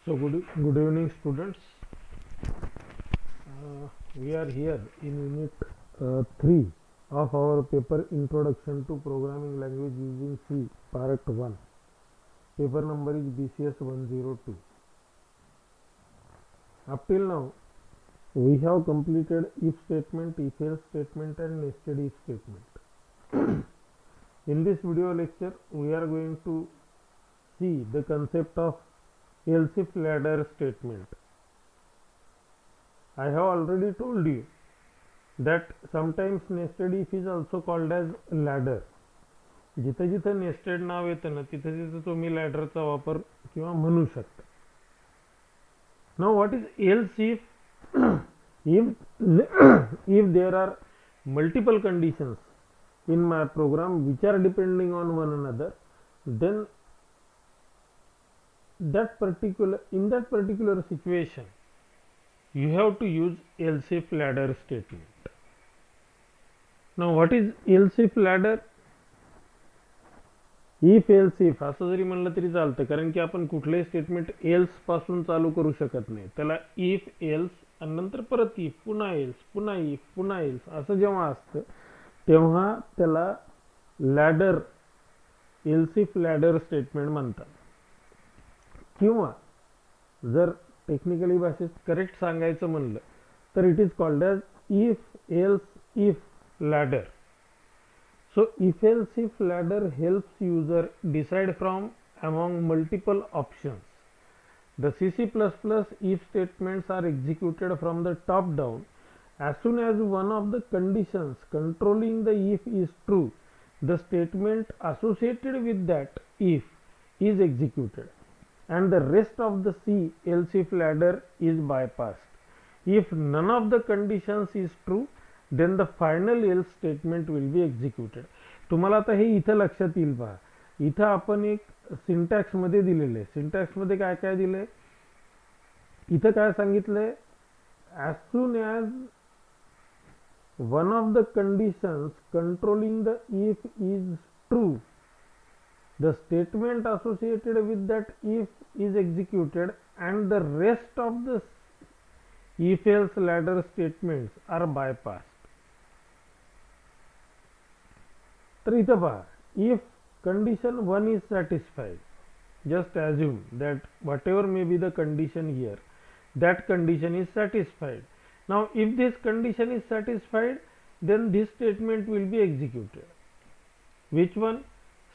So good evening, students. We are here in unit 3 of our paper Introduction to Programming Language Using C, Part 1. Paper number is BCS 102. Up till now, we have completed if statement, if else statement, and nested if statement. In this video lecture, we are going to see the concept of else if ladder statement. I have already told you that sometimes nested if is also called as ladder. जिथे जिथे nested नाव येतं ना तिथे तिथे तुम्ही लॅडरचा वापर किंवा म्हणू शकता. Now what is else if if there are multiple conditions in my program which are depending on one another, then in that particular situation you have to use else if ladder statement. Now what is else if ladder? If else if असं जरी म्हणलं तरी चालतं, कारण की आपण कुठलंही statement else पासून चालू करू शकत नाही. त्याला इफ एल्स आणि नंतर परत इफ, पुन्हा एल्स, पुन्हा इफ, पुन्हा एल्स असं जेव्हा असतं तेव्हा त्याला ladder, else if ladder statement म्हणतात. किंवा जर टेक्निकली भाषेत करेक्ट सांगायचं म्हणलं तर it is called as if else if ladder. So if else if ladder helps user decide from among multiple options. The C++ if statements are executed from the top down. As soon as one of the conditions controlling the if is true, the statement associated with that if is executed and the rest of the C else if ladder is bypassed. If none of the conditions is true, then the final else statement will be executed. तुम्हाला आता हे इथं लक्षात येईल पहा. इथं आपण एक सिंटॅक्स मध्ये दिलेले, सिंटॅक्स मध्ये काय काय दिले, इथं काय सांगितलंय, as soon as one of the conditions controlling the if is true, the statement associated with that if is executed and the rest of the if else ladder statements are bypassed. तर इथं पहा, if condition 1 is satisfied, just assume that whatever may be the condition here, that condition is satisfied. Now if this condition is satisfied, then this statement will be executed. Which one?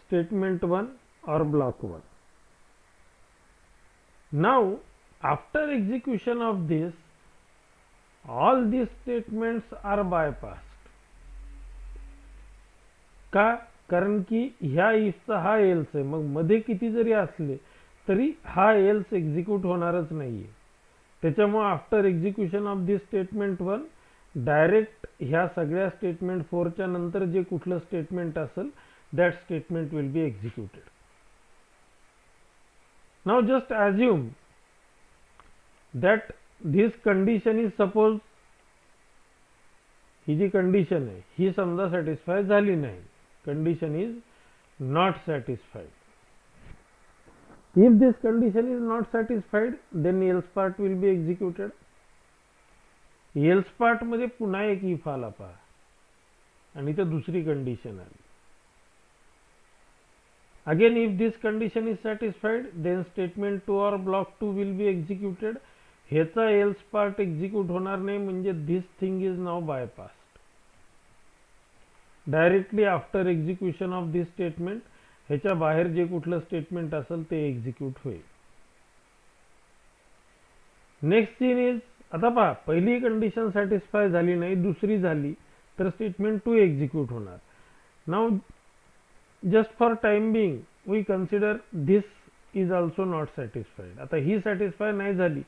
Statement 1 or block 1. Now after execution of this, all these statements are bypassed. का? कारण की ह्या इफचा हा else आहे, मग मध्ये किती जरी असले तरी हा एल्स एक्झिक्यूट होणारच नाहीये. त्याच्यामुळे after execution of this statement 1, direct ह्या सगळ्या स्टेटमेंट 4 च्या नंतर जे कुठलं स्टेटमेंट असेल that statement will be executed. Now just assume that this condition is, suppose ही जी कंडिशन आहे ही समजा सॅटिस्फाय झाली नाही, condition is not satisfied. if this condition is not satisfied, then else part will be executed. else part मध्ये पुन्हा एक if आला पहा आणि इथे दुसरी कंडिशन आली. Again if this condition is satisfied, then statement 2 or block 2 will be executed. ह्याचा else part execute होणार नाही, म्हणजे this thing is now bypassed. Directly after execution of this statement, ह्याच्या बाहेर जे कुठलं स्टेटमेंट असेल ते एक्झिक्यूट होईल. नेक्स्ट सीन इज, आता पहा पहिली कंडिशन सॅटिस्फाय झाली नाही, दुसरी झाली तर स्टेटमेंट 2 एक्झिक्यूट होणार. Now just for time being we consider this is also not satisfied. आता ही सॅटिस्फाय नाही झाली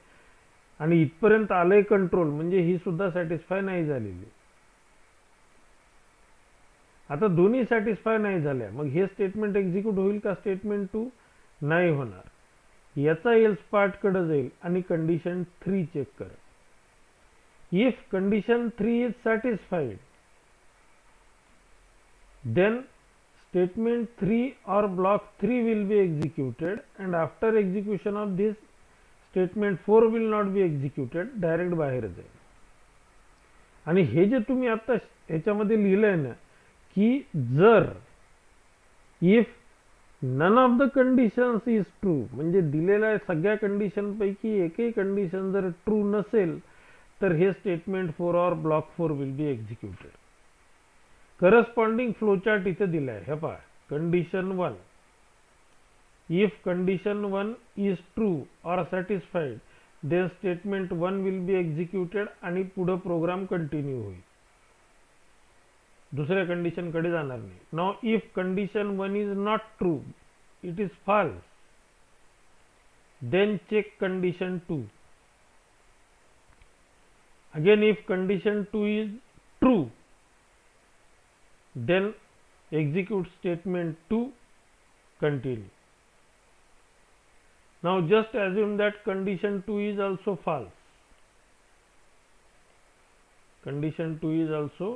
आणि इथपर्यंत आलंय कंट्रोल, म्हणजे ही सुद्धा सॅटिस्फाय नाही झालेली. आता दोन्ही सॅटिस्फाय नाही झाल्या, मग हे स्टेटमेंट एक्झिक्यूट होईल का? स्टेटमेंट 2 नाही होणार. याचा एल्स पार्ट कडे जाईल आणि कंडिशन 3 चेक करा. If condition 3 is satisfied, then statement 3 or block 3 will be executed, and after execution of this statement 4 will not be executed, direct बाहेर जाईल. आणि हे जे तुम्ही आता ह्याच्यामध्ये लिहिलंय ना की जर if none of the conditions is true, म्हणजे दिलेल्या सगळ्या कंडिशन पैकी एकही कंडिशन जर ट्रू नसेल तर हे स्टेटमेंट 4 और block 4 will be executed. Corresponding flowchart इथे दिलाय. हे पहा, condition 1, if condition 1 is true और satisfied then statement 1 will be executed आणि पुढे प्रोग्राम कंटिन्यू होईल, दुसऱ्या कंडिशन कडे जाणार नाही. Now if condition 1 is not true, it is false, then check condition 2. Again if condition 2 is true, then execute statement 2, continue. Now just assume that condition 2 is also false. Condition 2 is also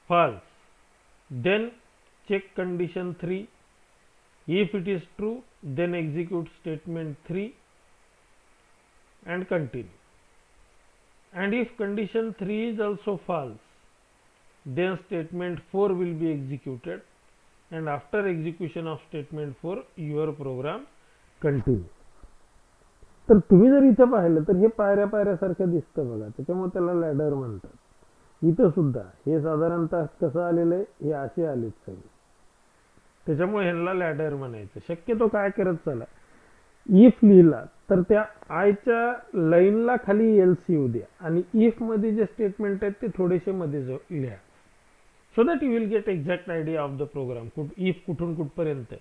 false. Then check condition 3. If it is true, then execute statement 3 and continue. And if condition 3 is also false, then statement 4 will be executed, and after execution of statement 4 your program continue. तर तुम्ही जर इथं पाहिलं तर हे पायऱ्या पायऱ्यासारखं दिसतं बघा, त्याच्यामुळे त्याला लॅडर म्हणतात. इथं सुद्धा हे साधारणतः कसं आलेलं आहे, हे असे आलेत सगळे, त्याच्यामुळे ह्यांना लॅडर म्हणायचं. शक्यतो काय करत चला, इफ लिहिला तर त्या आयच्या लाईनला खाली एल्स येऊ द्या आणि इफ मध्ये जे स्टेटमेंट आहेत ते थोडेसे मध्ये लिहा, so that you will get exact idea of the program. If कुठून कुठपर्यंत,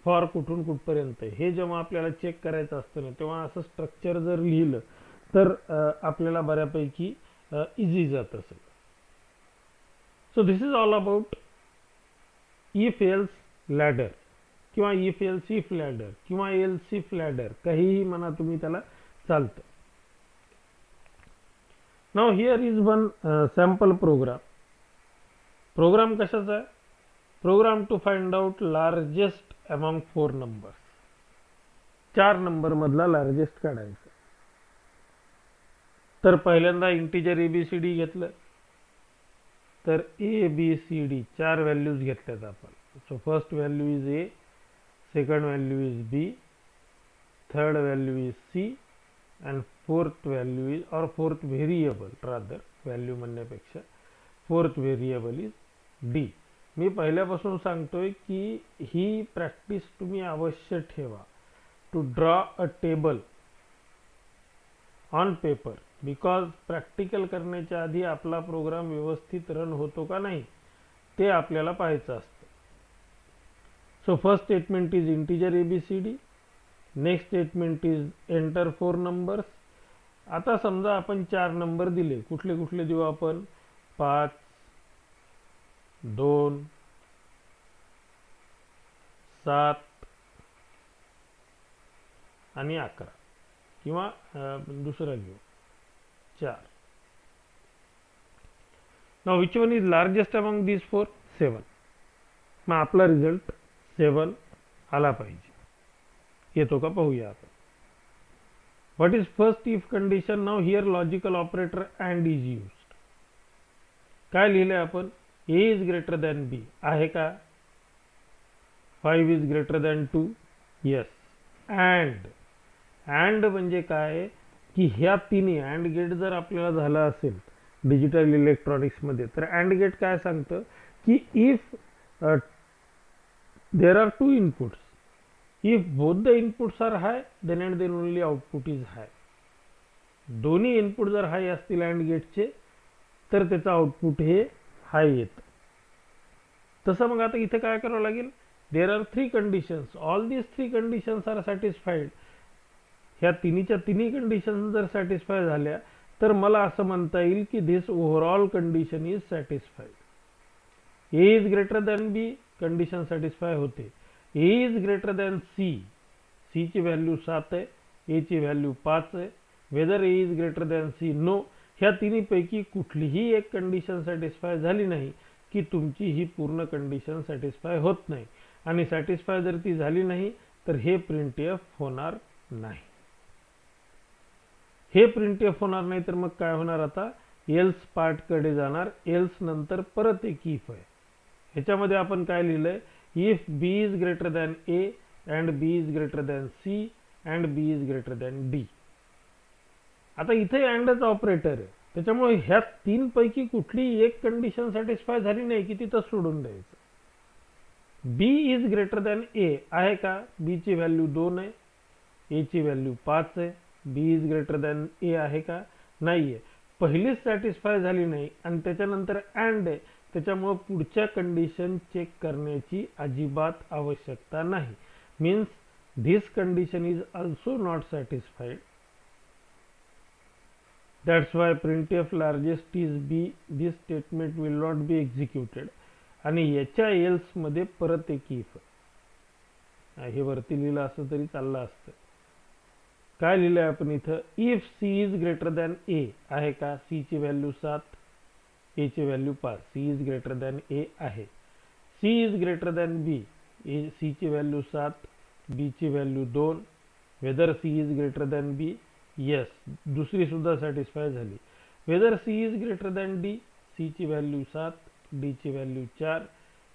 फॉर कुठून कुठपर्यंत, हे जेव्हा आपल्याला चेक करायचं असतं ना तेव्हा असं स्ट्रक्चर जर लिहिलं तर आपल्याला बऱ्यापैकी इझी जात असेल. So this is all about if else ladder किंवा इफ एल्स इफ लॅडर किंवा एल्स इफ लॅडर, काहीही म्हणा तुम्ही त्याला, चालतं. Now here is one sample program. Program कशाचा आहे? Program to find out largest among 4 numbers. 4 number मधला लार्जेस्ट काढायचा. तर पहिल्यांदा इंटिजर एबीसीडी घेतलं, तर एबीसीडी 4 व्हॅल्यूज घेतल्यात आपण. So first value is A, second value is B, third value is C, and fourth value is, or fourth variable rather, value म्हणण्यापेक्षा fourth variable is D. मी पहिल्यापासून सांगतोय की ही प्रॅक्टिस तुम्ही अवश्य ठेवा, to draw a table on paper, because practical करण्याच्या आधी आपला प्रोग्राम व्यवस्थित रन होतो का नाही ते आपल्याला पाहायचं असतं. So first statement is integer A B C D, next statement is enter 4 numbers. आता समजा आपण 4 नंबर दिले, कुठले कुठले देऊ आपण? 5, 2, 7 आणि 11, किंवा दुसरा घेऊ 4. Now which one is largest among these 4? 7. मग आपला रिझल्ट 7 आला पाहिजे. येतो का पाहूया आपण. What is first if condition? Now here logical operator and is used. काय लिहिलंय आपण? ए इज ग्रेटर दॅन बी आहे का? 5 is greater than 2, yes. And म्हणजे काय की ह्या तिन्ही अँड गेट जर आपल्याला झालं असेल डिजिटल इलेक्ट्रॉनिक्स मध्ये, तर अँड गेट काय सांगतं की if there are 2 inputs, if both the inputs are high, then and then only output is high. दोन्ही इनपुट जर हाय असतील अँड गेटचे तर त्याचं आउटपुट हे हाय येतं. तसं मग आता इथे काय करावं लागेल? There are 3 conditions, all these 3 conditions are satisfied. ह्या तिन्हीच्या तिन्ही कंडिशन जर सॅटिस्फाय झाल्या तर मला असं म्हणता येईल की this overall condition is satisfied. A is greater than B, condition satisfy होते. A is greater than C, C ची व्हॅल्यू 7 आहे, ए ची व्हॅल्यू 5 आहे. Whether A is greater than C, no. ह्या तिन्हीपैकी कुठलीही एक कंडिशन सॅटिस्फाय झाली नाही की तुमची ही पूर्ण कंडिशन सॅटिस्फाय होत नाही, आणि सॅटिस्फाय जर ती झाली नाही तर हे प्रिंटएफ होणार नाही. हे प्रिंटएफ होणार नाही तर मग काय होणार, आता एल्स पार्ट कडे जाणार. एल्स नंतर परत एक इफ आहे. ह्याच्यामध्ये आपण काय लिहिलंय, if B is greater than A and B is greater than C and B is greater than D. आता इथे अँडच ऑपरेटर आहे, त्याच्यामुळे ह्या तीन पैकी कुठलीही एक कंडिशन सॅटिस्फाय झाली नाही की तिथं सोडून द्यायचं. बी इज ग्रेटर दॅन ए आहे का, बी ची व्हॅल्यू 2 आहे, ए ची व्हॅल्यू 5 आहे. बी इज ग्रेटर दॅन ए आहे का, नाहीये. पहिलीच सॅटिस्फाय झाली नाही आणि त्याच्यानंतर अँड आहे, त्याच्यामुळे पुढच्या कंडिशन चेक करण्याची अजिबात आवश्यकता नाही. Means this condition is also not satisfied. That's why printf largest is b, this statement will not be executed. आणि याच्या एल्स मध्ये परत एक इफ. हे वरती लिहिलं असं तरी चाललं असतं. काय लिहिलंय आपण इथं, if C is greater than A आहे का, सी ची व्हॅल्यू 7, ए ची value 5. C is greater than A आहे. C is greater than B, C ची व्हॅल्यू 7, बी ची value 2. Whether C is greater than B, yes, दुसरी सुद्धा satisfy झाली. Whether C is greater than D, C ची value 7, D ची value 4.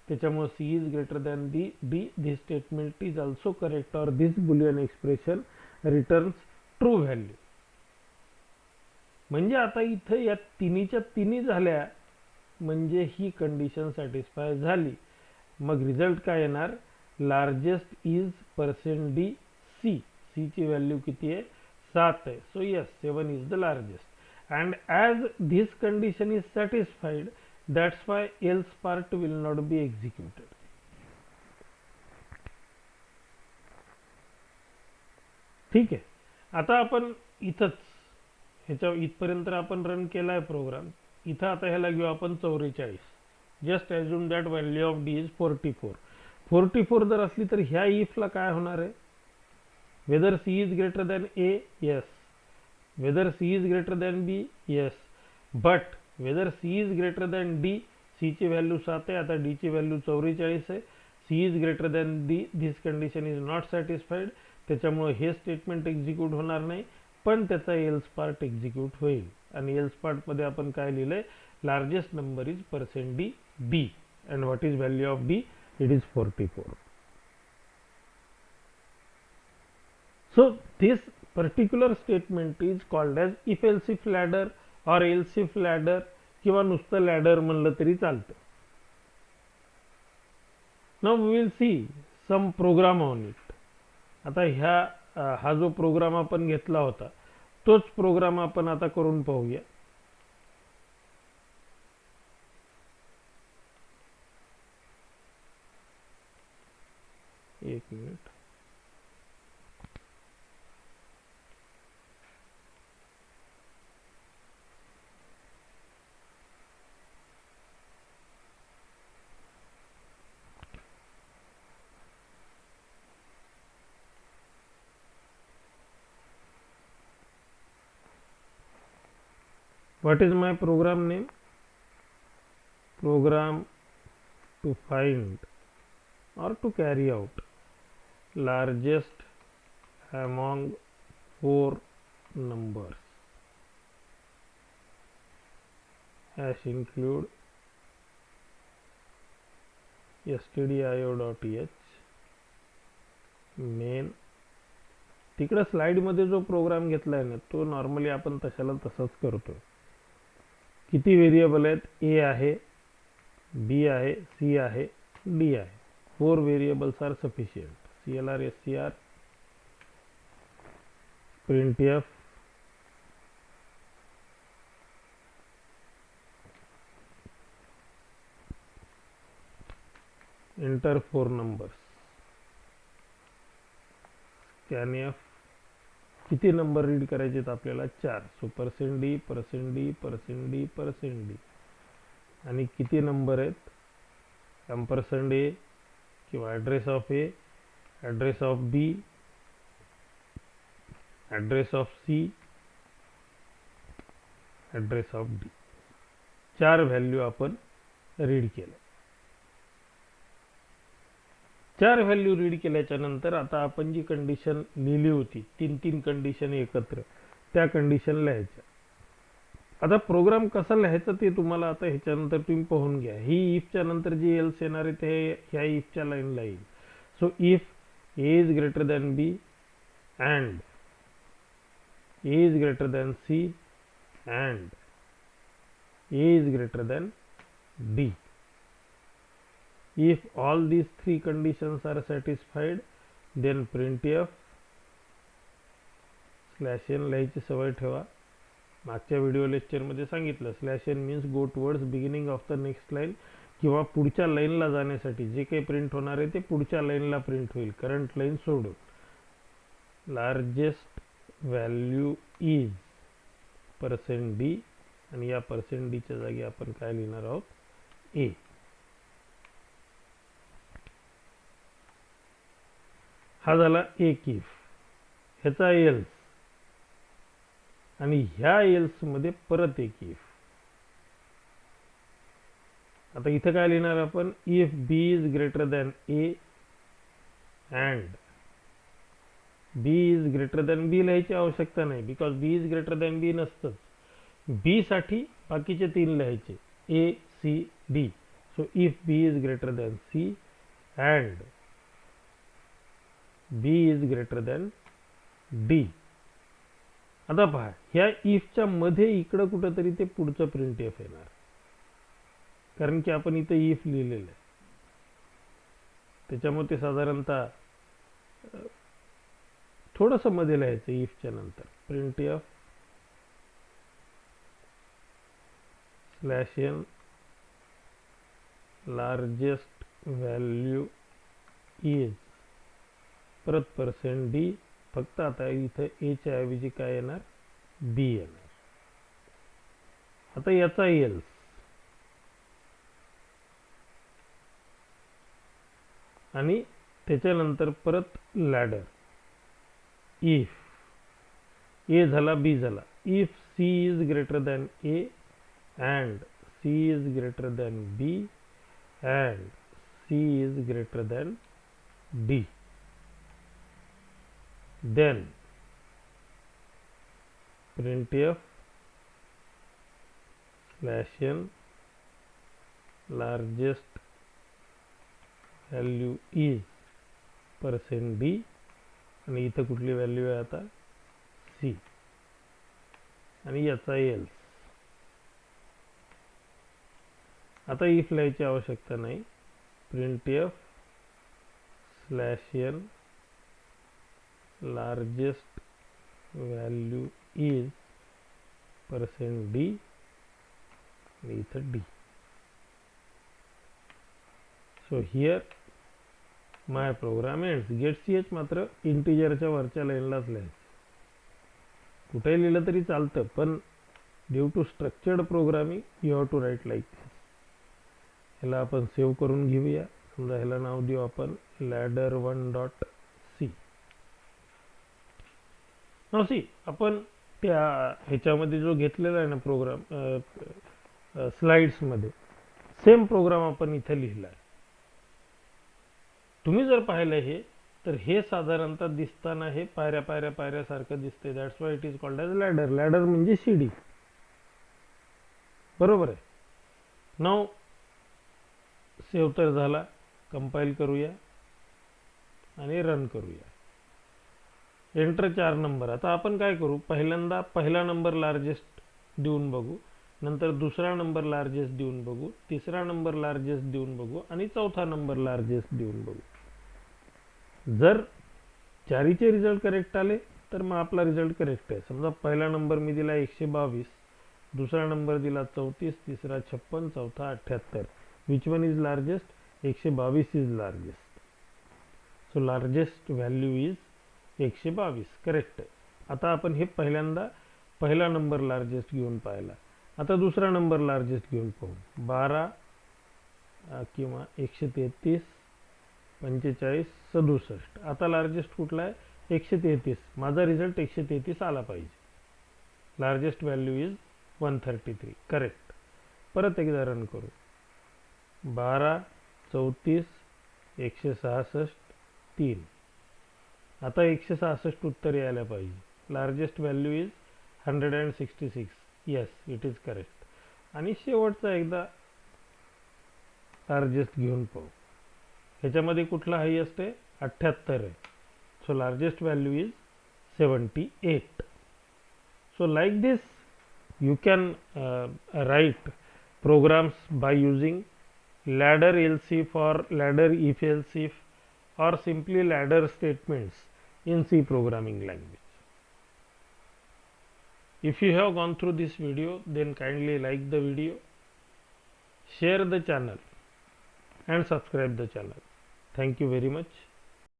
त्याच्यामुळे C is greater than D, this statement is also correct or this Boolean expression returns true value. म्हणजे आता इथं या तिन्हीच्या तिन्ही झाल्या म्हणजे ही कंडिशन सॅटिस्फाय झाली. मग रिझल्ट काय येणार, largest is % D C. C ची व्हॅल्यू किती आहे, 7 आहे. So yes, 7 is the largest. And as this condition is satisfied, that's why else part will not be executed. ठीक आहे. आता आपण इथंच ह्याच्या इथपर्यंत आपण रन केलाय प्रोग्राम. इथं आता ह्याला घेऊ आपण 44. Just assume that value of D is 44. 44 जर असली तर ह्या इफला काय होणार आहे, weather C is greater than A, yes. whether c is greater than b, yes, but whether c is greater than d, c ची व्हॅल्यू 7 आहे, आता d ची व्हॅल्यू 44 आहे. c is greater than d, this condition is not satisfied. त्याच्यामुळे हे statement execute होणार नाही, पण त्याचा एल्स पार्ट एक्झिक्यूट होईल. आणि एल्स पार्ट मध्ये आपण काय लिहिलंय, largest number is %d b and what is value of d, it is 44. So this particular statement is called as if else if ladder or else if ladder किंवा नुसतं ladder म्हणलं तरी चालतं. Now we will see some program on it. आता हा जो programme आपण घेतला होता तोच प्रोग्राम आपण आता करून पाहूया. एक minute. What is my program name? Program to find or to carry out largest among 4 numbers. Hash include stdio.h main. तिकडे स्लाइड मध्ये जो प्रोग्राम घेतलाय ना तो नॉर्मली आपण तशाला तसंच करतो. किती व्हेरिएबल आहेत, ए आहे, बी आहे, सी आहे, डी आहे. 4 variables are sufficient. clr str printf enter 4 numbers. scanf किती नंबर रीड करायचे आहेत आपल्याला, 4. So %d %d %d %d. आणि किती नंबर आहेत, %a किंवा address of A, address of B, address of C, address of D. 4 value आपण read केल्या. 4 व्हॅल्यू रीड केल्याच्या नंतर आता आपण जी कंडिशन लिहिली होती 3 कंडिशन एकत्र, त्या कंडिशन लिहायच्या. आता प्रोग्राम कसा लिहायचा ते तुम्हाला आता ह्याच्यानंतर तुम्ही पाहून घ्या. ही इफच्या नंतर जी एल्स येणार आहे ते ह्या इफच्या लाईनला येईल. So if A is greater than B and A is greater than C and A is greater than D. If all these three conditions are satisfied, then printf /n लिहायची सवय ठेवा. मागच्या व्हिडिओ लेक्चरमध्ये सांगितलं /n means go towards beginning of the next line, किंवा पुढच्या लाईनला जाण्यासाठी जे काही प्रिंट होणार आहे ते पुढच्या लाईनला प्रिंट होईल, करंट लाईन सोडून. लार्जेस्ट व्हॅल्यू इज %d आणि या %d च्या जागी आपण काय लिहिणार आहोत, ए. हा झाला एक इफ. ह्याचा एल्स आणि ह्या एल्स मध्ये परत एक इफ. आता इथं काय लिहिणार आपण, if B is greater than A and B is greater than B लिहायची आवश्यकता नाही, because B is greater than B नसतंच. बी साठी बाकीचे 3 लिहायचे, A C D. So if B is greater than C and B is greater than D. आता पहा, ह्या इफच्या मध्ये इकडं कुठंतरी ते पुढचं प्रिंट एफ येणार, कारण की आपण इथं इफ लिहिलेलं आहे. त्याच्यामुळे ते साधारणतः थोडंसं मध्ये लिहायचं इफच्या नंतर. Print F /n largest value is परत %d. फक्त आता इथं ए च्या ऐवजी काय येणार, बी येणार. आता याचा एल्स, आणि त्याच्यानंतर परत लॅडर. इफ ए झाला बी झाला, if C is greater than A and C is greater than B and C is greater than D, then printf /n largest value is %d आणि इथं कुठली व्हॅल्यू आहे आता, सी. आणि याचा एल्स. आता इफ लिहायची आवश्यकता नाही. printf /n largest value is %d आणि इथं D. So here my program ends. Get ch मात्र इंटिजरच्या वरच्या लाईनलाच लिहायचं. कुठेही लिहिलं तरी चालतं, पण due to structured programming you have to write like this. ह्याला आपण सेव्ह करून घेऊया. समजा ह्याला नाव देऊ आपण ladder1.c. नाव सी आपण त्या ह्याच्यामध्ये जो घेतलेला आहे ना प्रोग्राम, स्लाइड्समध्ये सेम प्रोग्राम आपण इथे लिहिला आहे. तुम्ही जर पाहिलं हे, तर हे साधारणतः दिसताना हे पायऱ्या पायऱ्या पायऱ्यासारखं दिसतंय. That's why it is called as ladder. Ladder म्हणजे शिडी, बरोबर आहे. नाव सेव्ह तर झाला. कंपाईल करूया आणि रन करूया. Enter 4 number. आता आपण काय करू, पहिल्यांदा पहिला नंबर लार्जेस्ट देऊन बघू, नंतर दुसरा नंबर लार्जेस्ट देऊन बघू, तिसरा नंबर लार्जेस्ट देऊन बघू आणि चौथा नंबर लार्जेस्ट देऊन बघू. जर चारीचे रिझल्ट करेक्ट आले तर मग आपला रिझल्ट करेक्ट आहे. समजा पहिला नंबर मी दिला 122, दुसरा नंबर दिला 34, तिसरा 56, चौथा 78. Which one is largest? 122 is largest. So largest value is 122. Correct आहे. आता आपण हे पहिल्यांदा पहिला नंबर लार्जेस्ट घेऊन पाहिला. आता दुसरा नंबर लार्जेस्ट घेऊन पाहू. 12 किंवा 133, 45, 67. आता लार्जेस्ट कुठला आहे? 133. माझा रिझल्ट 133 आला पाहिजे. Largest value is 133. करेक्ट. परत एकदा रन करू. 12, 34, 166, 3. आता 166 उत्तर यायला पाहिजे. Largest value is 166. Yes, it is correct. आणि शेवटचा एकदा लार्जेस्ट घेऊन पाहू. ह्याच्यामध्ये कुठला हायेस्ट आहे? 78 आहे. So largest value is 78. So like this you can write programs by using ladder else or ladder if else if or simply ladder statements in C programming language. If you have gone through this video, then kindly like the video, share the channel and subscribe the channel. Thank you very much.